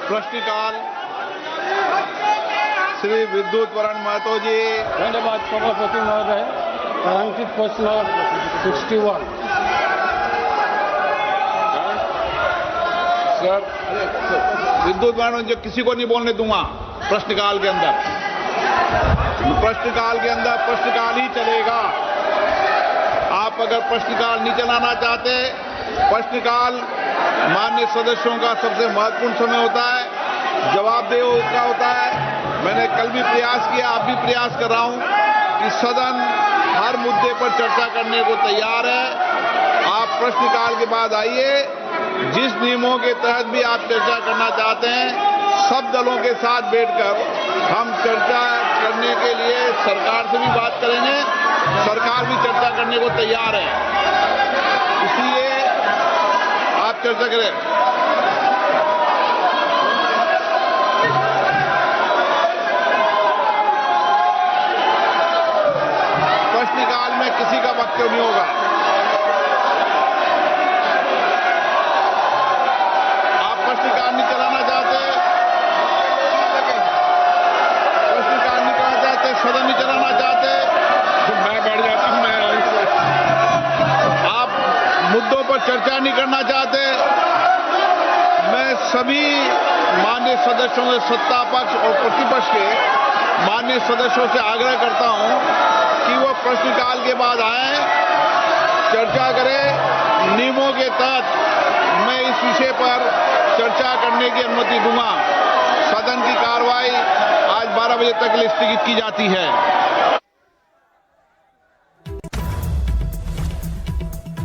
प्रश्नकाल श्री विद्युत वरण महतो जी। धन्यवाद सभापति महोदय। अंकित प्रश्न 61। सर विद्युत वरण जो किसी को नहीं बोलने दूंगा प्रश्नकाल के अंदर। प्रश्नकाल के अंदर प्रश्नकाल ही चलेगा। आप अगर प्रश्नकाल नहीं चलाना चाहते, प्रश्नकाल माननीय सदस्यों का सबसे महत्वपूर्ण समय होता है, जवाबदेही का होता है। मैंने कल भी प्रयास किया, अब भी प्रयास कर रहा हूं कि सदन हर मुद्दे पर चर्चा करने को तैयार है। आप प्रश्नकाल के बाद आइए, जिस नियमों के तहत भी आप चर्चा करना चाहते हैं, सब दलों के साथ बैठकर हम चर्चा करने के लिए सरकार से भी बात करेंगे। सरकार भी चर्चा करने को तैयार है, इसलिए आप चर्चा करें। प्रश्नकाल में किसी का वक्तव्य नहीं होगा। आप प्रश्नकाल नहीं चलाना चाहते, प्रश्नकाल नहीं करना चाहते, सदन नहीं चलाना चाहते, मैं बैठ जाता हूं। आप मुद्दों पर चर्चा नहीं करना चाहते, मैं सभी माननीय सदस्यों से, सत्ता पक्ष और प्रतिपक्ष के माननीय सदस्यों से आग्रह करता हूं कि वो प्रश्नकाल के बाद आए, चर्चा करें। नियमों के तहत मैं इस विषय पर चर्चा करने की अनुमति दूंगा। सदन की कार्रवाई आज 12 बजे तक के लिए स्थगित की जाती है।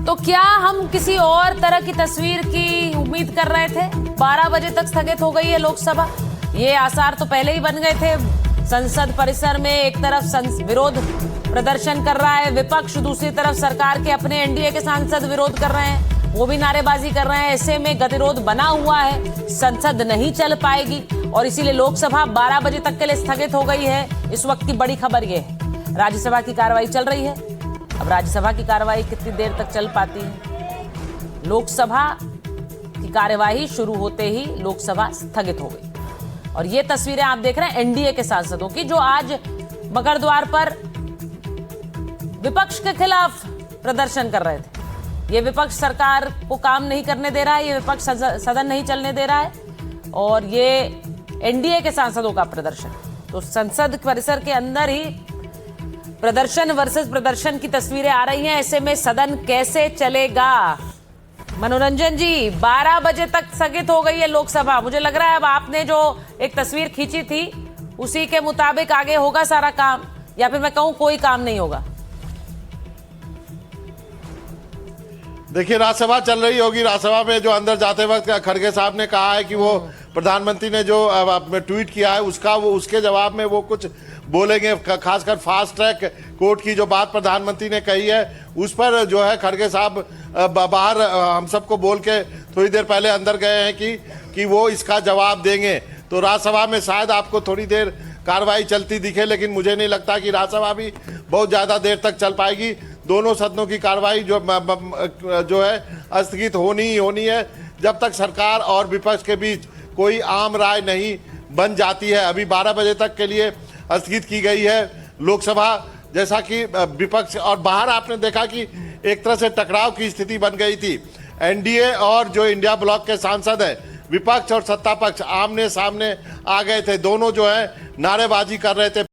तो क्या हम किसी और तरह की तस्वीर की उम्मीद कर रहे थे? 12 बजे तक स्थगित हो गई है लोकसभा। ये आसार तो पहले ही बन गए थे। संसद परिसर में एक तरफ विरोध प्रदर्शन कर रहा है विपक्ष, दूसरी तरफ सरकार के अपने एनडीए के सांसद विरोध कर रहे हैं, वो भी नारेबाजी कर रहे हैं। ऐसे में गतिरोध बना हुआ है, संसद नहीं चल पाएगी और इसीलिए लोकसभा 12 बजे तक के लिए स्थगित हो गई है। इस वक्त की बड़ी खबर ये है, राज्यसभा की कार्रवाई चल रही है। अब राज्यसभा की कार्रवाई कितनी देर तक चल पाती है? लोकसभा की कार्यवाही शुरू होते ही लोकसभा स्थगित हो गई और ये तस्वीरें आप देख रहे हैं एनडीए के सांसदों की, जो आज मगरद्वार पर विपक्ष के खिलाफ प्रदर्शन कर रहे थे। ये विपक्ष सरकार को काम नहीं करने दे रहा है, ये विपक्ष सदन नहीं चलने दे रहा है और ये एनडीए के सांसदों का प्रदर्शन। तो संसद परिसर के अंदर ही प्रदर्शन वर्सेस प्रदर्शन की तस्वीरें आ रही हैं। ऐसे में सदन कैसे चलेगा? मनोरंजन जी, 12 बजे तक स्थगित हो गई है लोकसभा। मुझे लग रहा है अब आपने जो एक तस्वीर खींची थी उसी के मुताबिक आगे होगा सारा काम, या फिर मैं कहूं कोई काम नहीं होगा। देखिए, राज्यसभा चल रही होगी। राज्यसभा में जो अंदर जाते वक्त खड़गे साहब ने कहा है कि वो प्रधानमंत्री ने जो ट्वीट किया है उसके जवाब में वो कुछ बोलेंगे। खासकर फास्ट ट्रैक कोर्ट की जो बात प्रधानमंत्री ने कही है उस पर जो है खड़गे साहब बाहर हम सबको बोल के थोड़ी देर पहले अंदर गए हैं कि वो इसका जवाब देंगे। तो राज्यसभा में शायद आपको थोड़ी देर कार्रवाई चलती दिखे, लेकिन मुझे नहीं लगता कि राज्यसभा भी बहुत ज़्यादा देर तक चल पाएगी। दोनों सदनों की कार्रवाई जो है स्थगित होनी ही होनी है जब तक सरकार और विपक्ष के बीच कोई आम राय नहीं बन जाती है। अभी 12 बजे तक के लिए स्थगित की गई है लोकसभा, जैसा कि विपक्ष और बाहर आपने देखा कि एक तरह से टकराव की स्थिति बन गई थी। एनडीए और जो इंडिया ब्लॉक के सांसद हैं, विपक्ष और सत्ता पक्ष आमने सामने आ गए थे। दोनों जो है नारेबाजी कर रहे थे।